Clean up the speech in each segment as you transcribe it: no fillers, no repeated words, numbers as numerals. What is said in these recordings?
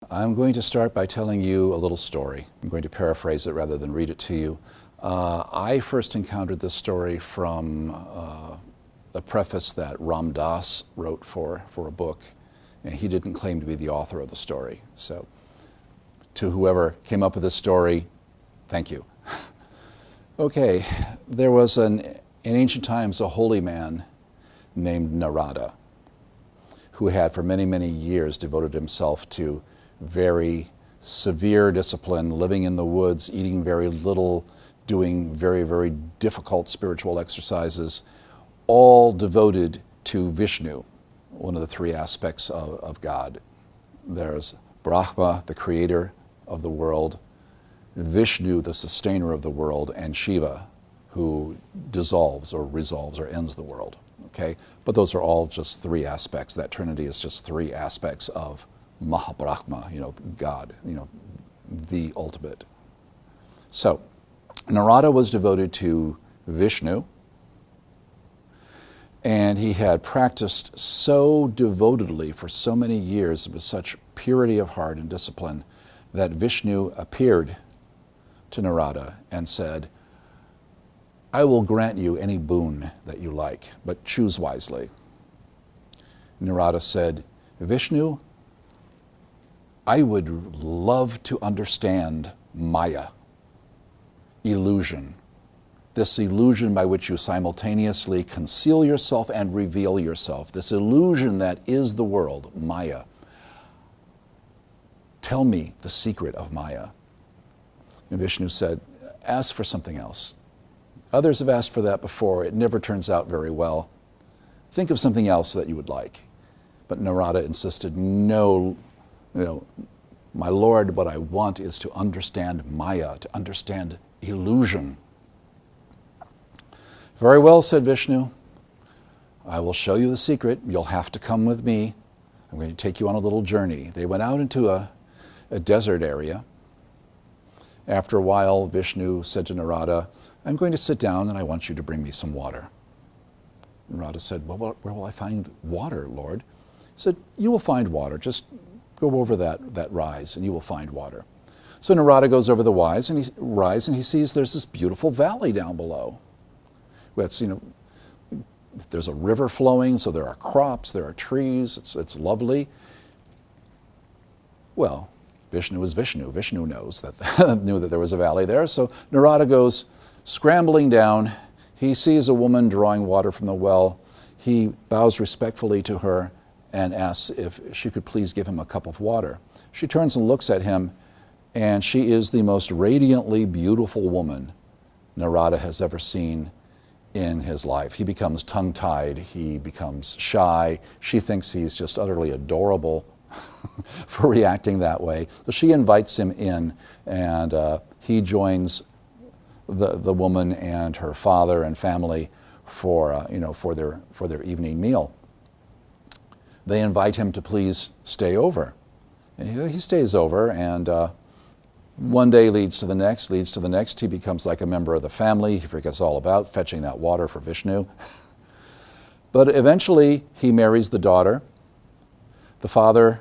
I'm going to start by telling you a little story. I'm going to paraphrase it rather than read it to you. I first encountered this story from a preface that Ram Dass wrote for a book, and he didn't claim to be the author of the story. So to whoever came up with this story, thank you. Okay, there was in ancient times a holy man named Narada who had for many, many years devoted himself to very severe discipline, living in the woods, eating very little, doing very, very difficult spiritual exercises, all devoted to Vishnu, one of the three aspects of God. There's Brahma, the creator of the world, Vishnu, the sustainer of the world, and Shiva, who dissolves or resolves or ends the world. Okay? But those are all just three aspects. That trinity is just three aspects of Mahabrahma, God, the ultimate. So, Narada was devoted to Vishnu, and he had practiced so devotedly for so many years with such purity of heart and discipline that Vishnu appeared to Narada and said, I will grant you any boon that you like, but choose wisely. Narada said, Vishnu, I would love to understand Maya, illusion, this illusion by which you simultaneously conceal yourself and reveal yourself, this illusion that is the world, Maya. Tell me the secret of Maya. And Vishnu said, ask for something else. Others have asked for that before. It never turns out very well. Think of something else that you would like. But Narada insisted, no, my Lord, what I want is to understand Maya, to understand illusion. Very well, said Vishnu. I will show you the secret. You'll have to come with me. I'm going to take you on a little journey. They went out into a desert area. After a while, Vishnu said to Narada, I'm going to sit down and I want you to bring me some water. Narada said, well, where will I find water, Lord? He said, you will find water. Just go over that rise and you will find water. So Narada goes over the rise and he sees there's this beautiful valley down below. It's, there's a river flowing, so there are crops, there are trees, it's lovely. Well, Vishnu is Vishnu. Vishnu knows knew that there was a valley there. So Narada goes scrambling down. He sees a woman drawing water from the well. He bows respectfully to her and asks if she could please give him a cup of water. She turns and looks at him, and she is the most radiantly beautiful woman Narada has ever seen in his life. He becomes tongue-tied. He becomes shy. She thinks he's just utterly adorable for reacting that way. So she invites him in, and he joins the woman and her father and family for their evening meal. They invite him to please stay over. And he stays over, and one day leads to the next, leads to the next. He becomes like a member of the family. He forgets all about fetching that water for Vishnu. But eventually, he marries the daughter. The father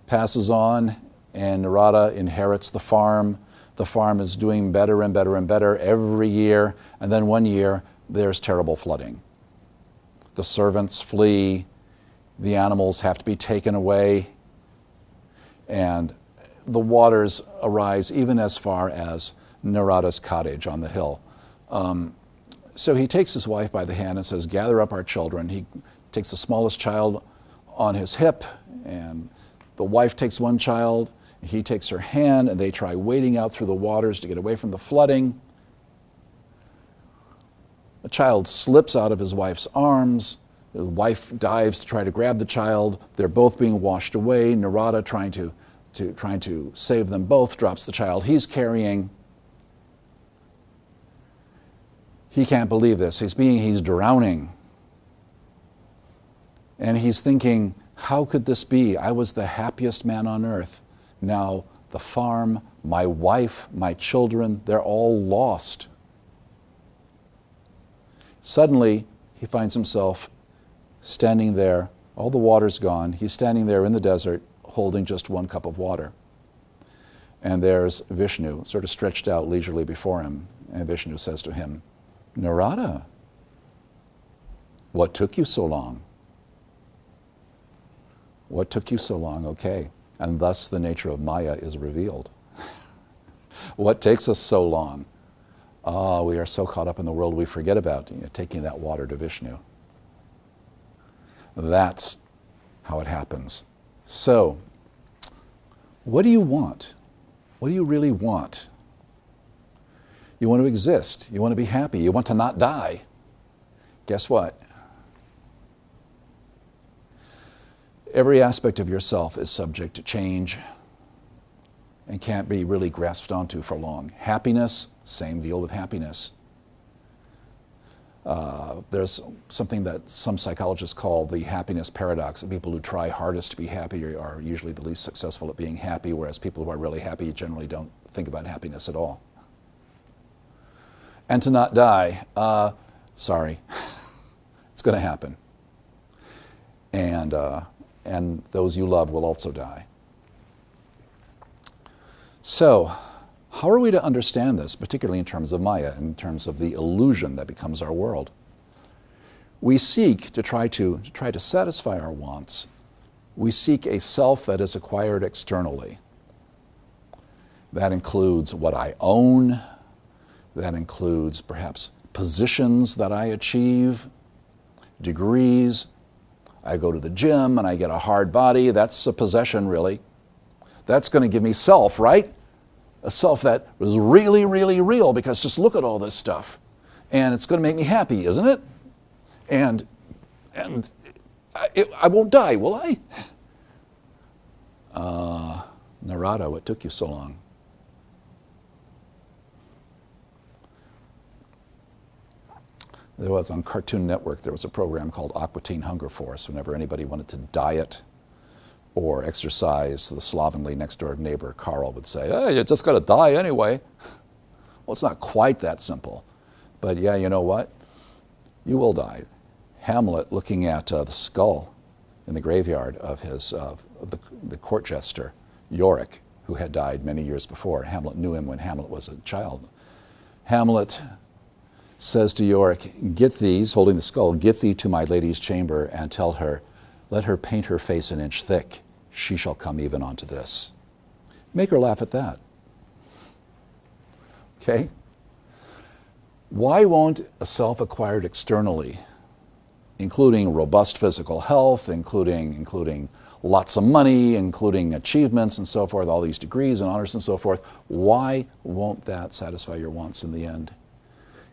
passes on, and Narada inherits the farm. The farm is doing better and better and better every year. And then one year, there's terrible flooding. The servants flee. The animals have to be taken away. And the waters arise even as far as Narada's cottage on the hill. So he takes his wife by the hand and says, gather up our children. He takes the smallest child on his hip, and the wife takes one child, he takes her hand, and they try wading out through the waters to get away from the flooding. The child slips out of his wife's arms. The wife dives to try to grab the child. They're both being washed away. Narada, trying to save them both, drops the child he's carrying. He can't believe this. He's drowning. And he's thinking, how could this be? I was the happiest man on earth. Now the farm, my wife, my children, they're all lost. Suddenly, he finds himself standing there. All the water's gone. He's standing there in the desert holding just one cup of water. And there's Vishnu, sort of stretched out leisurely before him. And Vishnu says to him, Narada, what took you so long? What took you so long? Okay. And thus the nature of Maya is revealed. What takes us so long? We are so caught up in the world we forget about taking that water to Vishnu. That's how it happens. So, what do you want? What do you really want? You want to exist. You want to be happy. You want to not die. Guess what? Every aspect of yourself is subject to change and can't be really grasped onto for long. Happiness, same deal with happiness. There's something that some psychologists call the happiness paradox. The people who try hardest to be happy are usually the least successful at being happy, whereas people who are really happy generally don't think about happiness at all. And to not die, sorry, it's going to happen. And those you love will also die. So, how are we to understand this, particularly in terms of Maya, in terms of the illusion that becomes our world? We seek to try to satisfy our wants. We seek a self that is acquired externally. That includes what I own. That includes perhaps positions that I achieve, degrees. I go to the gym and I get a hard body. That's a possession, really. That's going to give me self, right? A self that was really, really real, because just look at all this stuff. And it's going to make me happy, isn't it? And I won't die, will I? Narada, what took you so long? There was on Cartoon Network, there was a program called Aqua Teen Hunger Force. Whenever anybody wanted to diet or exercise, the slovenly next-door neighbor, Carl, would say, hey, you just got to die anyway. Well, it's not quite that simple. But yeah, you know what? You will die. Hamlet, looking at the skull in the graveyard of the court jester, Yorick, who had died many years before. Hamlet knew him when Hamlet was a child. Hamlet says to Yorick, get these, holding the skull, get thee to my lady's chamber and tell her, let her paint her face an inch thick. She shall come even unto this. Make her laugh at that. Okay? Why won't a self acquired externally, including robust physical health, including lots of money, including achievements and so forth, all these degrees and honors and so forth, why won't that satisfy your wants in the end?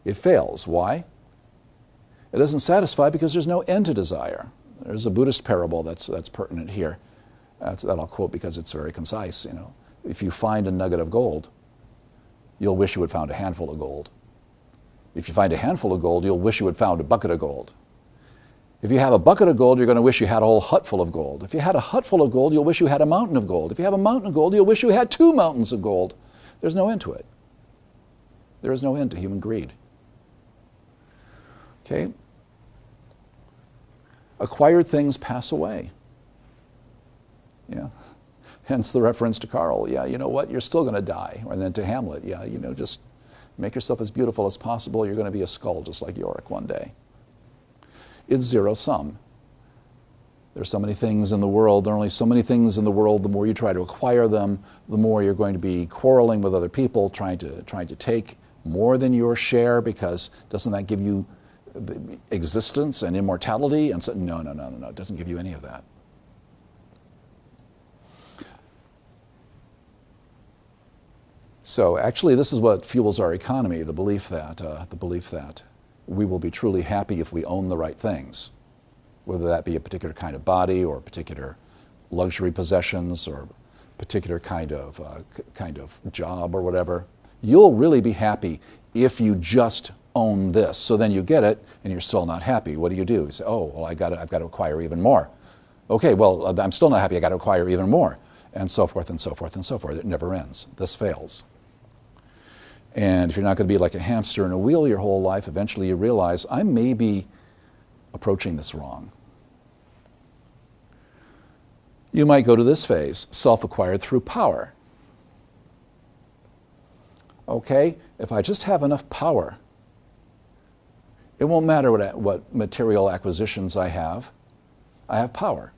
It fails. Why? It doesn't satisfy because there's no end to desire. There's a Buddhist parable that's pertinent here. That I'll quote because it's very concise. You know, if you find a nugget of gold, you'll wish you had found a handful of gold. If you find a handful of gold, you'll wish you had found a bucket of gold. If you have a bucket of gold, you're going to wish you had a whole hut full of gold. If you had a hut full of gold, you'll wish you had a mountain of gold. If you have a mountain of gold, you'll wish you had 2 mountains of gold. There's no end to it. There is no end to human greed. Okay? Acquired things pass away. Yeah. Hence the reference to Carl. Yeah, you know what? You're still going to die. And then to Hamlet, yeah, you know, just make yourself as beautiful as possible. You're going to be a skull just like Yorick one day. It's zero sum. There's so many things in the world. There are only so many things in the world. The more you try to acquire them, the more you're going to be quarreling with other people, trying to take more than your share, because doesn't that give you existence and immortality? And so, no, it doesn't give you any of that. So actually, this is what fuels our economy: the belief that we will be truly happy if we own the right things, whether that be a particular kind of body or particular luxury possessions or particular kind of job or whatever. You'll really be happy if you just own this. So then you get it, and you're still not happy. What do? You say, oh, well, I've got to acquire even more. Okay, well, I'm still not happy. I've got to acquire even more, and so forth and so forth and so forth. It never ends. This fails. And if you're not going to be like a hamster in a wheel your whole life, eventually you realize, I may be approaching this wrong. You might go to this phase, self-acquired through power. Okay? If I just have enough power, it won't matter what material acquisitions I have power.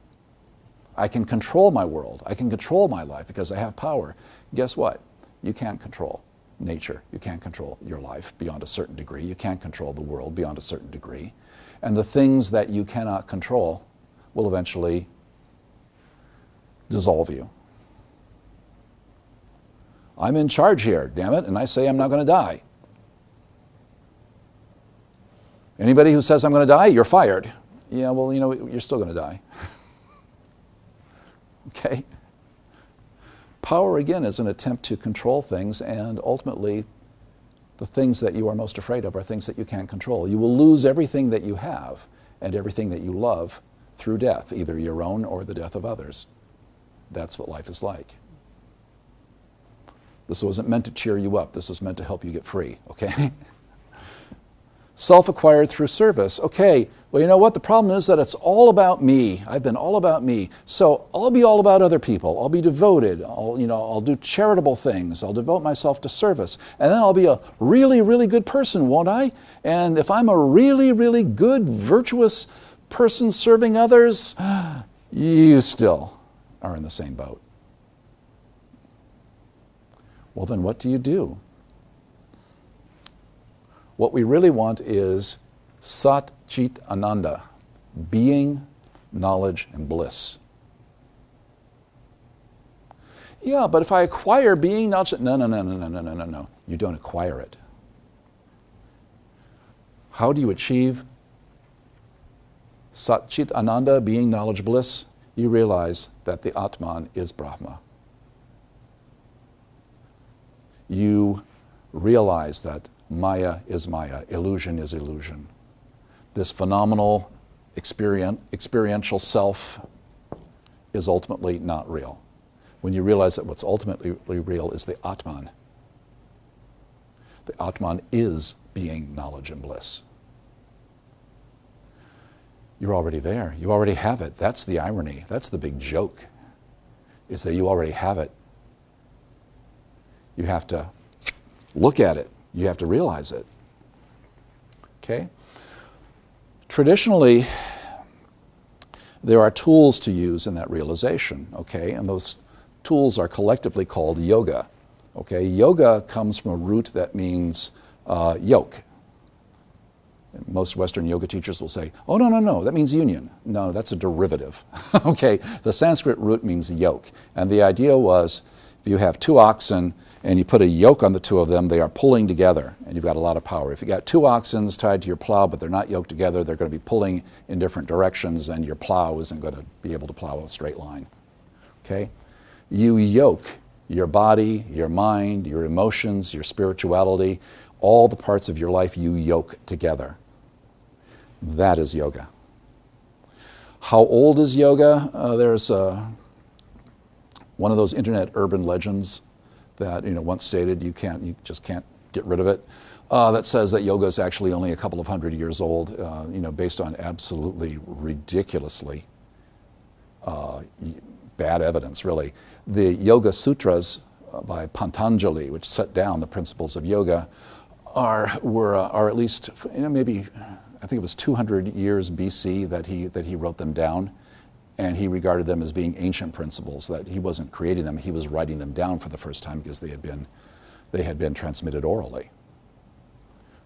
I can control my world. I can control my life because I have power. Guess what? You can't control nature. You can't control your life beyond a certain degree. You can't control the world beyond a certain degree. And the things that you cannot control will eventually dissolve you. I'm in charge here, damn it, and I say I'm not going to die. Anybody who says I'm going to die, you're fired. Yeah, well, you're still going to die. Okay? Power, again, is an attempt to control things, and ultimately, the things that you are most afraid of are things that you can't control. You will lose everything that you have and everything that you love through death, either your own or the death of others. That's what life is like. This wasn't meant to cheer you up. This was meant to help you get free, okay? Self-acquired through service. Okay, well, you know what? The problem is that it's all about me. I've been all about me. So I'll be all about other people. I'll be devoted. I'll do charitable things. I'll devote myself to service. And then I'll be a really, really good person, won't I? And if I'm a really, really good, virtuous person serving others, you still are in the same boat. Well, then what do you do? What we really want is Sat Chit Ananda, being, knowledge, and bliss. Yeah, but if I acquire being, knowledge, no. You don't acquire it. How do you achieve Sat Chit Ananda, being, knowledge, bliss? You realize that the Atman is Brahma. You realize that Maya is Maya, illusion is illusion. This phenomenal experiential self is ultimately not real. When you realize that what's ultimately real is the Atman. The Atman is being, knowledge, and bliss. You're already there. You already have it. That's the irony. That's the big joke, is that you already have it. You have to look at it. You have to realize it. Okay? Traditionally, there are tools to use in that realization, okay? And those tools are collectively called yoga. Okay? Yoga comes from a root that means yoke. Most Western yoga teachers will say, oh, no, that means union. No, that's a derivative. Okay? The Sanskrit root means yoke. And the idea was, if you have two oxen and you put a yoke on the two of them, they are pulling together, and you've got a lot of power. If you've got two oxen tied to your plow, but they're not yoked together, they're going to be pulling in different directions, and your plow isn't going to be able to plow a straight line. Okay? You yoke your body, your mind, your emotions, your spirituality, all the parts of your life you yoke together. That is yoga. How old is yoga? There's one of those internet urban legends that once stated you just can't get rid of it. That says that yoga is actually only a couple of hundred years old. Based on absolutely ridiculously bad evidence, really. The Yoga Sutras by Patanjali, which set down the principles of yoga, are at least maybe I think it was 200 years BC that he wrote them down. And he regarded them as being ancient principles, that he wasn't creating them, he was writing them down for the first time because they had been transmitted orally.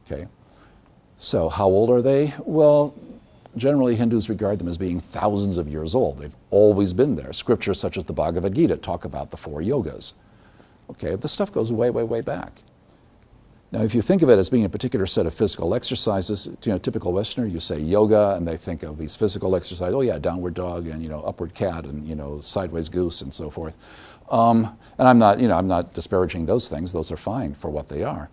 Okay? So how old are they? Well, generally Hindus regard them as being thousands of years old. They've always been there. Scriptures such as the Bhagavad Gita talk about the 4 yogas. Okay, this stuff goes way, way, way back. Now, if you think of it as being a particular set of physical exercises, typical Westerner, you say yoga, and they think of these physical exercises. Oh yeah, downward dog, and upward cat, and sideways goose, and so forth. And I'm not disparaging those things. Those are fine for what they are.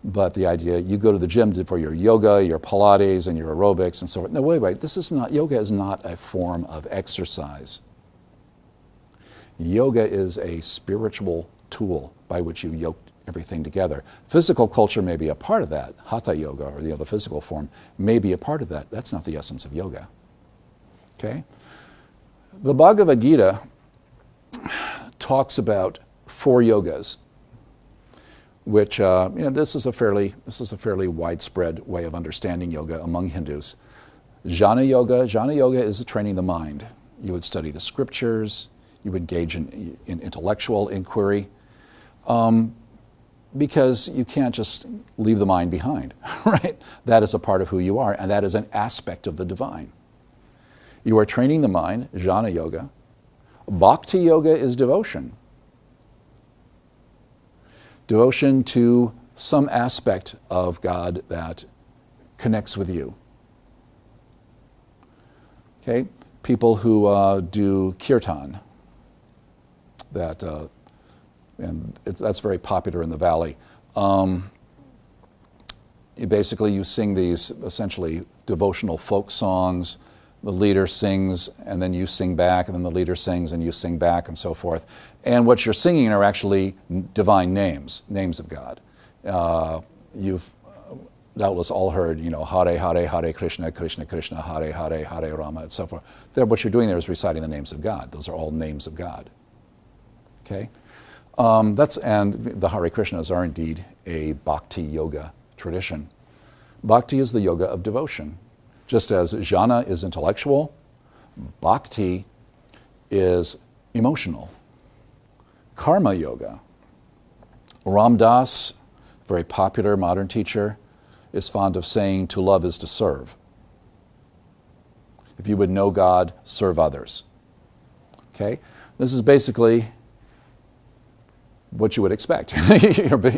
But the idea, you go to the gym for your yoga, your Pilates, and your aerobics, and so forth. No, wait. Yoga is not a form of exercise. Yoga is a spiritual tool by which you yoke everything together. Physical culture may be a part of that. Hatha yoga, or the physical form, may be a part of that. That's not the essence of yoga. Okay? The Bhagavad Gita talks about 4 yogas. which this is a fairly widespread way of understanding yoga among Hindus. Jnana yoga is training the mind. You would study the scriptures, you would engage in intellectual inquiry, because you can't just leave the mind behind, right? That is a part of who you are, and that is an aspect of the divine. You are training the mind, jnana yoga. Bhakti yoga is devotion. Devotion to some aspect of God that connects with you. Okay? People who do kirtan, that's very popular in the valley. You sing these essentially devotional folk songs. The leader sings, and then you sing back, and then the leader sings, and you sing back, and so forth. And what you're singing are actually divine names of God. You've doubtless all heard, Hare Hare, Hare Krishna, Krishna Krishna, Hare Hare, Hare Rama, and so forth. What you're doing there is reciting the names of God. Those are all names of God. Okay? And the Hare Krishnas are indeed a Bhakti yoga tradition. Bhakti is the yoga of devotion. Just as jnana is intellectual, bhakti is emotional. Karma yoga. Ram Dass, very popular modern teacher, is fond of saying to love is to serve. If you would know God, serve others. Okay? This is basically what you would expect.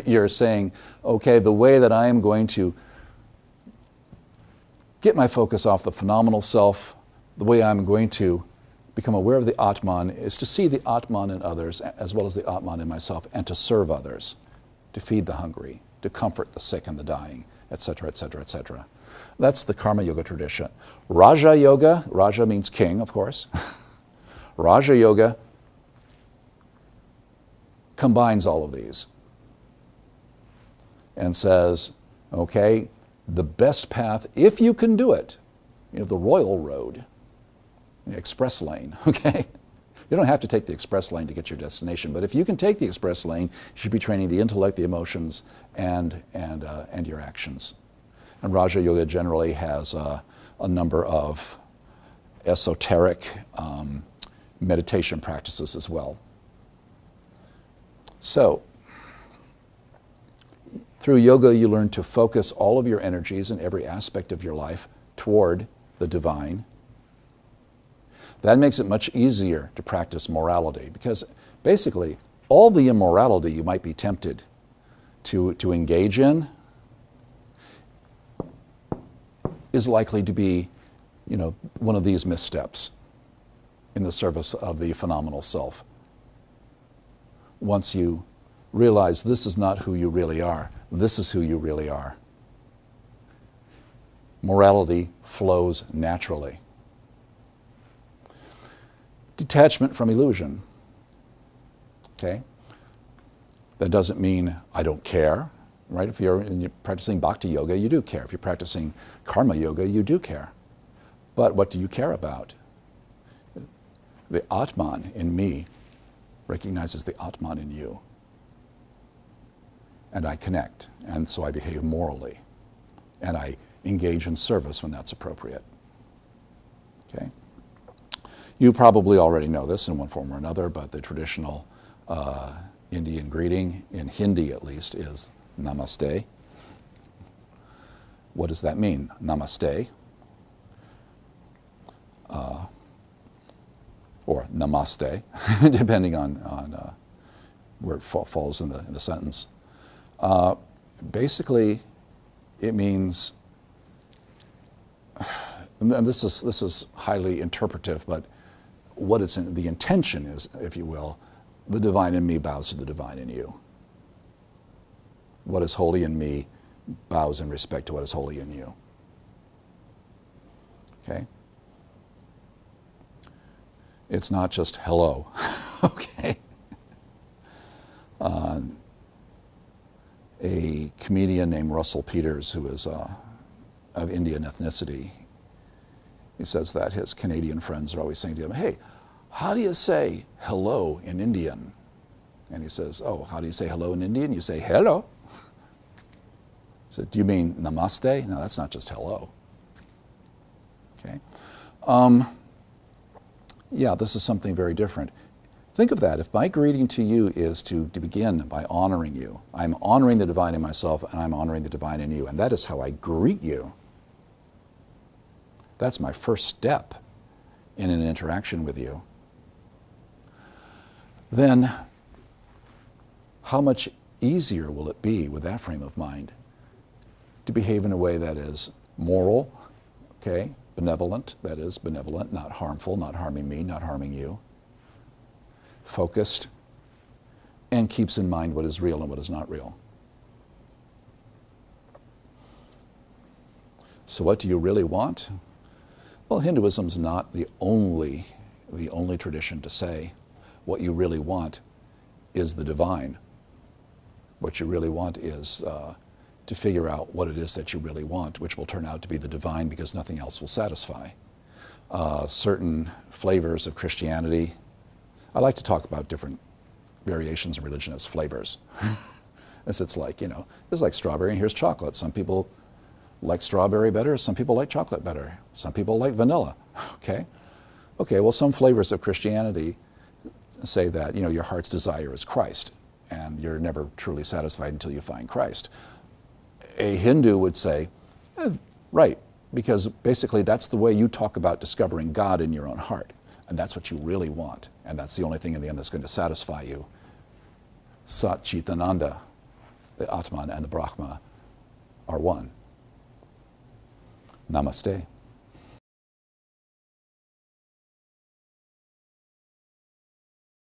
You're saying, okay, the way that I am going to get my focus off the phenomenal self, the way I'm going to become aware of the Atman is to see the Atman in others as well as the Atman in myself, and to serve others, to feed the hungry, to comfort the sick and the dying, etc., etc., etc. That's the Karma Yoga tradition. Raja Yoga, Raja means king, of course. Raja Yoga combines all of these and says, okay, the best path, if you can do it, the royal road, the express lane, okay? You don't have to take the express lane to get your destination, but if you can take the express lane, you should be training the intellect, the emotions, and your actions. And Raja Yoga generally has a number of esoteric meditation practices as well. So, through yoga, you learn to focus all of your energies in every aspect of your life toward the divine. That makes it much easier to practice morality, because basically all the immorality you might be tempted to engage in is likely to be, one of these missteps in the service of the phenomenal self. Once you realize this is not who you really are, this is who you really are, morality flows naturally. Detachment from illusion. Okay? That doesn't mean I don't care, right? If you're practicing bhakti yoga, you do care. If you're practicing karma yoga, you do care. But what do you care about? The Atman in me recognizes the Atman in you. And I connect, and so I behave morally. And I engage in service when that's appropriate. Okay? You probably already know this in one form or another, but the traditional Indian greeting, in Hindi at least, is Namaste. What does that mean? Namaste. Or Namaste, depending on where it falls in the sentence. Basically, it means, and this is highly interpretive, but what the intention is, if you will, the divine in me bows to the divine in you. What is holy in me bows in respect to what is holy in you. Okay? It's not just hello, okay? A comedian named Russell Peters, who is of Indian ethnicity, he says that his Canadian friends are always saying to him, hey, how do you say hello in Indian? And he says, oh, how do you say hello in Indian? You say hello. So, do you mean namaste? No, that's not just hello. Okay. Yeah, this is something very different. Think of that. If my greeting to you is to begin by honoring you, I'm honoring the divine in myself and I'm honoring the divine in you, and that is how I greet you. That's my first step in an interaction with you. Then, how much easier will it be with that frame of mind to behave in a way that is moral, okay, benevolent, that is benevolent, not harmful, not harming me, not harming you, focused, and keeps in mind what is real and what is not real. So what do you really want? Well, Hinduism's not the only tradition to say what you really want is the divine. What you really want is to figure out what it is that you really want, which will turn out to be the divine because nothing else will satisfy. Certain flavors of Christianity, I like to talk about different variations of religion as flavors. As it's like, it's like strawberry and here's chocolate. Some people like strawberry better, some people like chocolate better, some people like vanilla, okay? Okay, well, some flavors of Christianity say that, your heart's desire is Christ, and you're never truly satisfied until you find Christ. A Hindu would say, right, because basically that's the way you talk about discovering God in your own heart, and that's what you really want, and that's the only thing in the end that's going to satisfy you. Sat Chitananda, the Atman and the Brahma are one. Namaste.